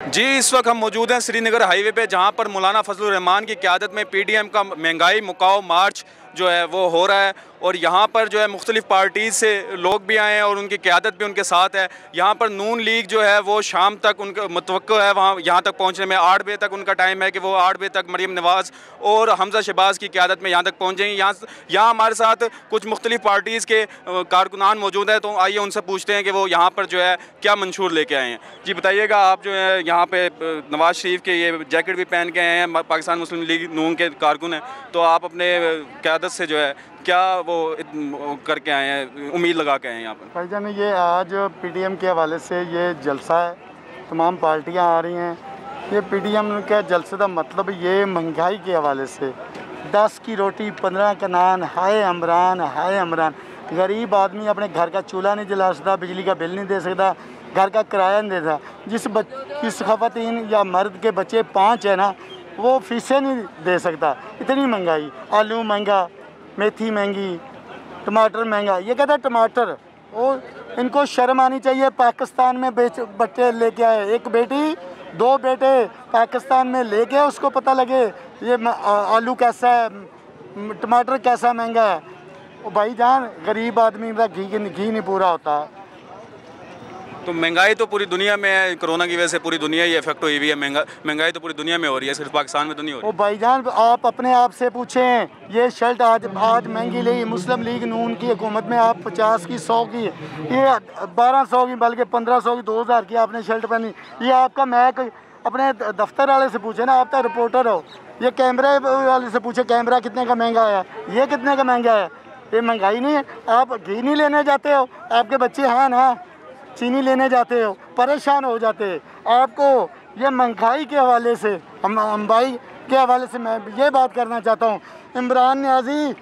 जी, इस वक्त हम मौजूद हैं श्रीनगर हाईवे पे, जहां पर मौलाना फजलुर रहमान की क़यादत में पीडीएम का महंगाई मुकाओ मार्च जो है वो हो रहा है। और यहाँ पर जो है मुख्तलिफ़ पार्टीज़ से लोग भी आए हैं और उनकी क़यादत भी उनके साथ है। यहाँ पर नून लीग जो है वो शाम तक उनका मुतवक्को है वहाँ यहाँ तक पहुँचने में। 8 बजे तक उनका टाइम है कि वो 8 बजे तक मरीम नवाज़ और हमजा शहबाज की क़यादत में यहाँ तक पहुँचेंगे। यहाँ हमारे साथ कुछ मुख्तलिफ़ पार्टीज़ के कारकुनान मौजूद हैं, तो आइए उनसे पूछते हैं कि वो यहाँ पर जो है क्या मंशूर लेके आए हैं। जी बताइएगा, आप जो है यहाँ पे नवाज़ शरीफ के ये जैकेट भी पहन के आए हैं, पाकिस्तान मुस्लिम लीग नून के कारकुन हैं, तो आप अपने क़यादत से जो है क्या वो करके आए हैं, उम्मीद लगा के आए हैं यहाँ पर? भाईजान, ये आज पीडीएम के हवाले से ये जलसा है, तमाम पार्टियां आ रही हैं। ये पीडीएम के जलसे का मतलब ये महंगाई के हवाले से 10 की रोटी 15 का नान, हाय अमरान हाय अमरान। गरीब आदमी अपने घर का चूल्हा नहीं जला सकता, बिजली का बिल नहीं दे सकता, घर का किराया नहीं देता। जिस ख़वातीन या मर्द के बच्चे 5 है ना, वो फीसें नहीं दे सकता। इतनी महंगाई, आलू महंगा, मेथी महंगी, टमाटर महंगा। ये कहता है टमाटर, और इनको शर्म आनी चाहिए। पाकिस्तान में बच्चे लेके आए, एक बेटी 2 बेटे पाकिस्तान में लेके आए, उसको पता लगे ये आलू कैसा है, टमाटर कैसा महंगा है। और भाईजान, गरीब आदमी का घी नहीं पूरा होता। तो महंगाई तो पूरी दुनिया में है, कोरोना की वजह से पूरी दुनिया ही इफेक्ट हुई हुई है। महंगाई तो पूरी दुनिया में हो रही है, सिर्फ पाकिस्तान में तो नहीं हो रही। ओ भाईजान, आप अपने आप से पूछें, ये शर्ट आज महंगी ली मुस्लिम लीग नून की हुकूमत में। आप 50 की 100 की, ये 1200 की, बल्कि 1500 की, 2000 की आपने शर्ट पहनी। ये आपका महक अपने दफ्तर वाले से पूछे ना, आप तो रिपोर्टर हो। ये कैमरे वाले से पूछे कैमरा कितने का महंगा है, ये कितने का महंगा है। ये महंगाई नहीं है। आप घी नहीं लेने जाते हो, आपके बच्चे हैं ना, चीनी लेने जाते हो, परेशान हो जाते हैं। आपको ये महंगाई के हवाले से, हम भाई के हवाले से मैं ये बात करना चाहता हूँ, इमरान न्याजी,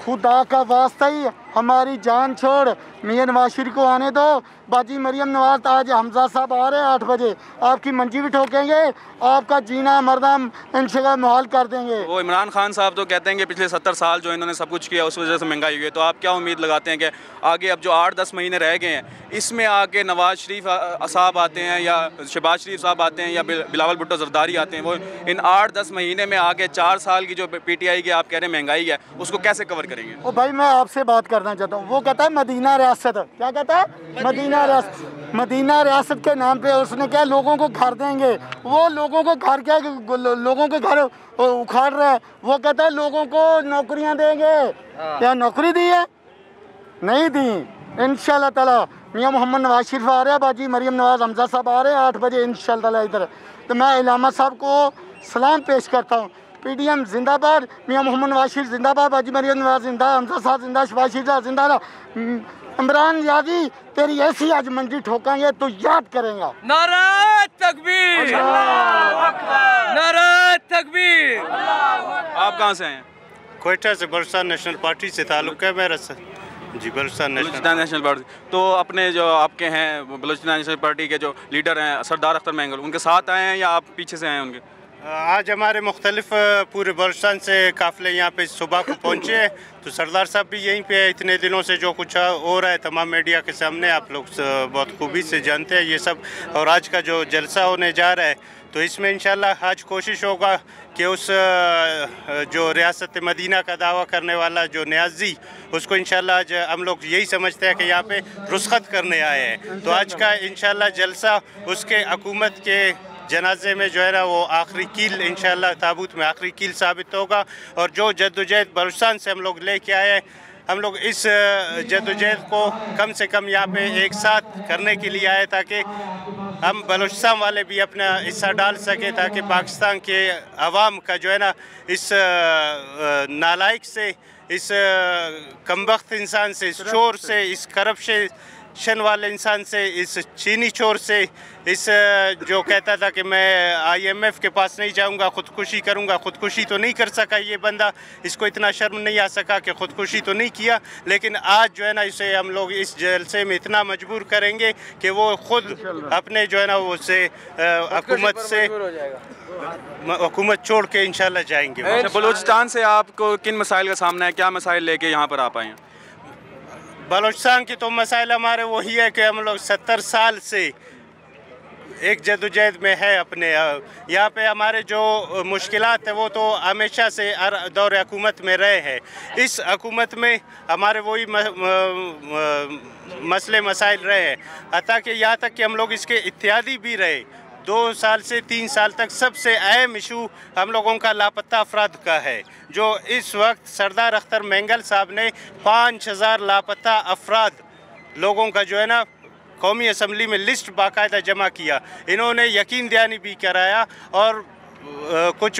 खुदा का वास्ता ही हमारी जान छोड़, मियां नवाज शरीफ को आने दो। बाजी मरियम नवाज, आज हमजा साहब आ रहे हैं 8 बजे, आपकी मंजी भी ठोकेंगे, आपका जीना मरना इंशाल्लाह मुहाल कर देंगे। वो इमरान खान साहब तो कहते हैं कि पिछले 70 साल जो इन्होंने सब कुछ किया उस वजह से महंगाई हुई है। तो आप क्या उम्मीद लगाते हैं कि आगे अब जो 8-10 महीने रह गए हैं, इसमें आके नवाज शरीफ साहब आते हैं या शहबाज शरीफ साहब आते हैं या बिलावल भुट्टो जरदारी आते हैं, वो इन 8-10 महीने में आगे 4 साल की जो PTI की आप कह रहे हैं महंगाई है, उसको कैसे कवर करेंगे? ओ भाई, मैं आपसे बात करना चाहता हूँ। वो कहता है मदीना रियासत, क्या कहता है? मदीना रियासत। मदीना रियासत के नाम पे उसने क्या लोगों को घर देंगे। वो लोगों को घर क्या, लोगों के घर उखाड़ रहे हैं। वो कहता है लोगों को नौकरियां देंगे। क्या नौकरी दी है? नहीं दी। इंशाल्लाह ताला मियां मोहम्मद नवाज शरीफ आ रहे हैं, बाजी मरियम नवाज हमजा साहब आ रहे हैं 8 बजे इंशाल्लाह ताला इधर। तो मैं इलामा साहब को सलाम पेश करता हूँ। पीडीएम जिंदाबाद, मियां मोहम्मद नवाज शरीफ जिंदाबाद, बाजी मरियम नवाज जिंदा, हमजा साहब जिंदा, शहबाज शरीफ जिंदा। इमरान यादी, तेरी ऐसी आज मंडी ठोकेंगे तो याद करेंगे। नारा तकबीर, नारा तकबीर। आप कहाँ से हैं? क्वेटा से, बलूचिस्तान नेशनल पार्टी से ताल्लुक़ है मेरा सर। जी, बलूचिस्तान नेशनल पार्टी। तो अपने जो आपके हैं बलूचिस्तान नेशनल पार्टी के जो लीडर हैं सरदार अख्तर मैंगल, उनके साथ आए हैं या आप पीछे से आए हैं उनके? आज हमारे मुख्तलिफ पूरे बलूचिस्तान से काफ़िले यहाँ पे सुबह को पहुँचे हैं, तो सरदार साहब भी यहीं पे इतने दिनों से जो कुछ हो रहा है तमाम मीडिया के सामने आप लोग बहुत खूबी से जानते हैं ये सब। और आज का जो जलसा होने जा रहा है, तो इसमें इंशाल्लाह आज कोशिश होगा कि उस जो रियासत मदीना का दावा करने वाला जो न्याजी, उसको इंशाल्लाह आज हम लोग यही समझते हैं कि यहाँ पे रुस्खत करने आए हैं। तो आज का इंशाल्लाह जलसा उसके हुकूमत के जनाजे में जो है ना वो आखिरी कील इंशाल्लाह ताबूत में आखिरी कील साबित होगा। और जो जद्दोजहद बलूचिस्तान से हम लोग लेके आए हैं, हम लोग इस जद्दोजहद को कम से कम यहाँ पे एक साथ करने के लिए आए ताकि हम बलूचिस्तान वाले भी अपना हिस्सा डाल सके, ताकि पाकिस्तान के अवाम का जो है ना इस नालायक से, इस कमबख्त इंसान से, इस चोर से, इस करप्शन वाले इंसान से, इस चीनी चोर से, इस जो कहता था कि मैं IMF के पास नहीं जाऊंगा, ख़ुदकुशी करूंगा, ख़ुदकुशी तो नहीं कर सका ये बंदा। इसको इतना शर्म नहीं आ सका कि ख़ुदकुशी तो नहीं किया, लेकिन आज जो है ना इसे हम लोग इस जलसे में इतना मजबूर करेंगे कि वो ख़ुद अपने जो है ना उससे हुकूमत से हुकूमत छोड़ के इंशाल्लाह जाएंगे। बलूचिस्तान से आपको किन मसाइल का सामना है, क्या मसाइल लेके यहाँ पर आप आए हैं? बलूचिस्तान के तो मसाइल हमारे वही है कि हम लोग 70 साल से एक जदोजहद में है अपने। यहाँ पे हमारे जो मुश्किलात है वो तो हमेशा से दौर हुकूमत में रहे हैं। इस हुकूमत में हमारे वही मसले मसाइल रहे हैं, हत्ता कि यहाँ तक कि हम लोग इसके इत्यादी भी रहे। 2 साल से 3 साल तक सबसे अहम इशू हम लोगों का लापता अफराद का है, जो इस वक्त सरदार अख्तर मेंगल साहब ने 5000 लापता अफराद लोगों का जो है ना कौमी असम्बली में लिस्ट बाकायदा जमा किया। इन्होंने यकीन दहानी भी कराया और कुछ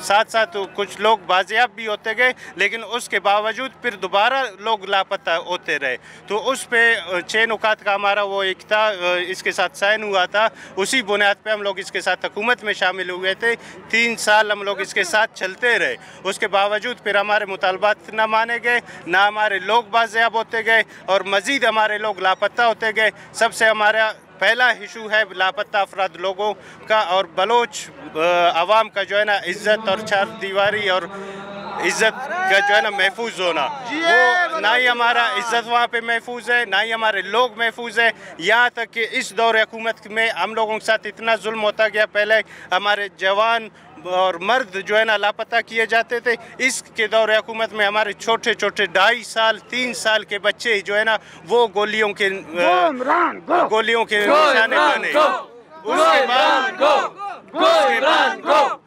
साथ साथ कुछ लोग बाजियाब भी होते गए, लेकिन उसके बावजूद फिर दोबारा लोग लापता होते रहे। तो उस पे 6 नुकात का हमारा वो एक था, इसके साथ साइन हुआ था। उसी बुनियाद पे हम लोग इसके साथ हुकूमत में शामिल हुए थे। 3 साल हम लोग इसके साथ चलते रहे। उसके बावजूद फिर हमारे मुतालबात ना माने गए, ना हमारे लोग बाजियाब होते गए और मज़ीद हमारे लोग लापता होते गए। सबसे हमारा पहला इशू है लापता अफराद लोगों का और बलोच आवाम का जो है ना इज़्ज़त और चार दीवारी और इज़्ज़त का जो है ना महफूज होना। वो ना ही हमारा इज़्ज़त वहाँ पे महफूज है, ना ही हमारे लोग महफूज है। यहाँ तक कि इस दौर हुकूमत में हम लोगों के साथ इतना जुल्म होता गया। पहले हमारे जवान और मर्द जो है ना लापता किए जाते थे। इसके दौर हुकूमत में हमारे छोटे छोटे 2.5 साल 3 साल के बच्चे जो है ना वो गोलियों के निशाने बने। उसके बाद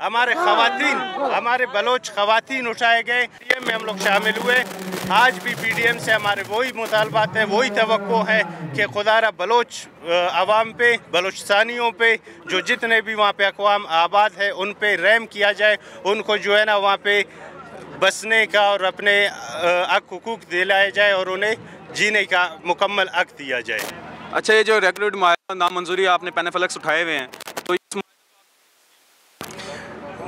हमारे खवातीन, हमारे बलोच खवातीन उठाए गए, पीडीएम में हम लोग शामिल हुए। आज भी पीडीएम से हमारे वही मुतालबात है, वही तवक्को है कि खुदारा बलोच आवाम पे, बलोचिस्तानियों पे, जो जितने भी वहाँ पे अक़वाम आबाद है उन पे रहम किया जाए। उनको जो है ना वहाँ पे बसने का और अपने हक हुकूक दिलाए जाए और उन्हें जीने का मुकम्मल हक दिया जाए। अच्छा, ये जो रेगुलेटरी नामंजूरी आपने पैनाफ्लेक्स उठाए हुए हैं, तो इस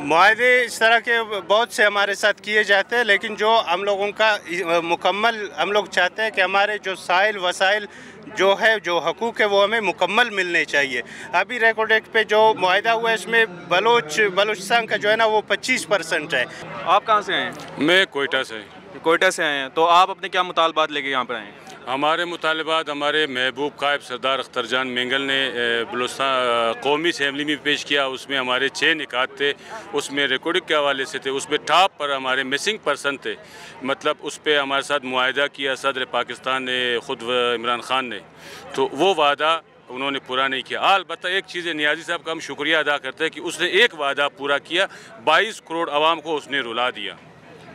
मुआहदे इस तरह के बहुत से हमारे साथ किए जाते हैं, लेकिन जो हम लोगों का मुकम्मल हम लोग चाहते हैं कि हमारे जो साइल वसाइल जो है, जो हकूक़ है, वो हमें मुकम्मल मिलने चाहिए। अभी रेकॉर्ड एक्ट पे जो मुआहदा हुआ है इसमें बलूचिस्तान का जो है ना वो 25% है। आप कहाँ से आए हैं? मैं कोयटा से। कोयटा से आए हैं, तो आप अपने क्या मुतालबात लेके यहाँ पर आए हैं? हमारे मुतालबात हमारे महबूब कायब सरदार अख्तर जान मेंगल ने बलूचिस्तान कौमी असम्बली में पेश किया। उसमें हमारे 6 निकात थे, उसमें रिकॉर्डिंग के हवाले से थे, उसमें टॉप पर हमारे मिसिंग पर्सन थे। मतलब उस पर हमारे साथ मुआहदा किया सदर पाकिस्तान ने, ख़ुद इमरान ख़ान ने, तो वो वादा उन्होंने पूरा नहीं किया। अलबत्ता एक चीज़ है, नियाज़ी साहब का हम शुक्रिया अदा करते हैं कि उसने एक वादा पूरा किया, 22 करोड़ आवाम को उसने रुला दिया।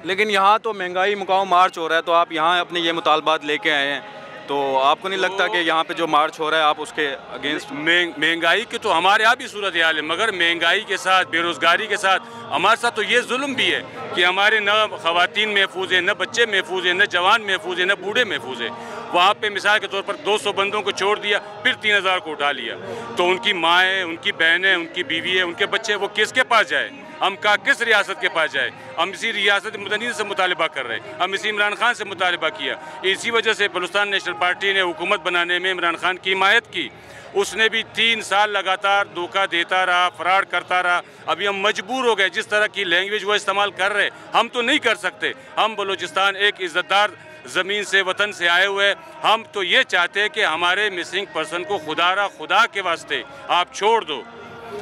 लेकिन यहाँ तो महंगाई मुकाम मार्च हो रहा है, तो आप यहाँ अपने ये मुतालबात लेके आए हैं, तो आपको नहीं लगता कि यहाँ पे जो मार्च हो रहा है आप उसके अगेंस्ट? महंगाई की तो हमारे यहाँ भी सूरत हाल है, मगर महंगाई के साथ, बेरोज़गारी के साथ हमारे साथ तो ये जुल्म भी है कि हमारे न ख़वातीन महफूज हैं, न बच्चे महफूज हैं, न जवान महफूज हैं, न बूढ़े महफूज हैं। वहाँ पे मिसाल के तौर पर 200 बंदों को छोड़ दिया, फिर 3000 को उठा लिया, तो उनकी माँ है, उनकी बहन है, उनकी बीवी है, उनके बच्चे, वो किसके पास जाए? हम किस रियासत के पास जाए? हम इसी रियासत मुतनीन से मुतालबा कर रहे हैं, हम इसी इमरान खान से मुतालबा किया। इसी वजह से बलूचिस्तान नेशनल पार्टी ने हुकूमत बनाने में इमरान खान की हिमायत की। उसने भी 3 साल लगातार धोखा देता रहा, फ्रॉड करता रहा। अभी हम मजबूर हो गए, जिस तरह की लैंग्वेज वो इस्तेमाल कर रहे हम तो नहीं कर सकते। हम बलूचिस्तान एक इज़्ज़तदार ज़मीन से, वतन से आए हुए, हम तो ये चाहते हैं कि हमारे मिसिंग पर्सन को खुदा के वास्ते आप छोड़ दो।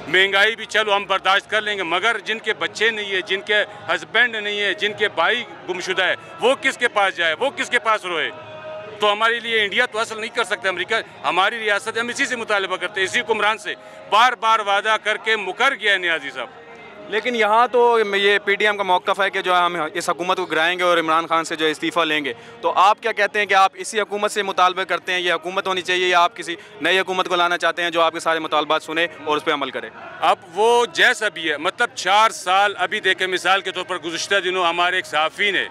महंगाई भी चलो हम बर्दाश्त कर लेंगे, मगर जिनके बच्चे नहीं है, जिनके हस्बैंड नहीं है, जिनके भाई गुमशुदा है, वो किसके पास जाए, वो किसके पास रोए? तो हमारे लिए इंडिया तो हासिल नहीं कर सकते अमेरिका, हमारी रियासत, हम इसी से मुतालबा करते हैं, इसी हुक्मरान से। बार बार वादा करके मुकर गया नियाज़ी साहब। लेकिन यहाँ तो ये पीडीएम का मौक़िफ़ है कि जो हम इस हुकूमत को गिराएंगे और इमरान खान से जो इस्तीफ़ा लेंगे। तो आप क्या कहते हैं कि आप इसी हुकूमत से मुतालबा करते हैं, ये हुकूमत होनी चाहिए, या आप किसी नई हुकूमत को लाना चाहते हैं जो आपके सारे मुतालबात सुने और उस पर अमल करे? अब वो जैसा भी है, मतलब 4 साल अभी देखें, मिसाल के तौर पर गुज़िश्ता दिनों हमारे एक सहाफ़ी ने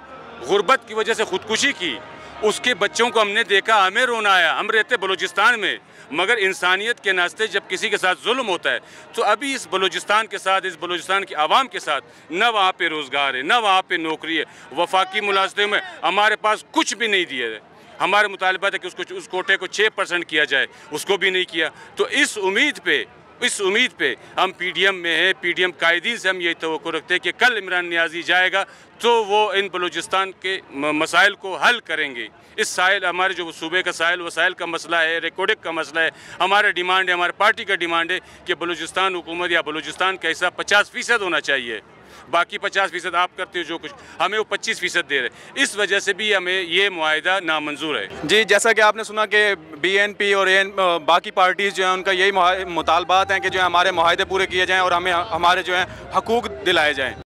गुर्बत की वजह से ख़ुदकुशी की। उसके बच्चों को हमने देखा, हमें रोना आया। हम रहते बलूचिस्तान में, मगर इंसानियत के नाते जब किसी के साथ जुल्म होता है, तो अभी इस बलूचिस्तान के साथ, इस बलूचिस्तान की आवाम के साथ न वहाँ पे रोज़गार है, न वहाँ पे नौकरी है। वफाकी मुलाज़मे में हमारे पास कुछ भी नहीं दिए है। हमारे मुतालबा है कि उस कोटे को 6% किया जाए, उसको भी नहीं किया। तो इस उम्मीद पे, इस उम्मीद पे हम PDM में हैं। PDM कायदीन से हम यही तवक्को रखते हैं कि कल इमरान नियाज़ी जाएगा तो वो इन बलूचिस्तान के मसाइल को हल करेंगे। इस साहिल हमारे जो सूबे का साहिल वसाइल का मसला है, रिकॉर्डिंग का मसला है, हमारा डिमांड है, हमारी पार्टी का डिमांड है कि बलूचिस्तान हुकूमत या बलूचिस्तान का हिस्सा 50% होना चाहिए। बाकी 50% आप करते हो जो कुछ, हमें वो 25% दे रहे। इस वजह से भी हमें ये मुआहिदा नामंजूर है। जी, जैसा कि आपने सुना कि BNP और बाकी पार्टीज़ जो हैं उनका यही मुतालबात हैं कि जो है हमारे मुआहिदे पूरे किए जाएँ और हमें हमारे जो हैं हकूक़ दिलाए जाएँ।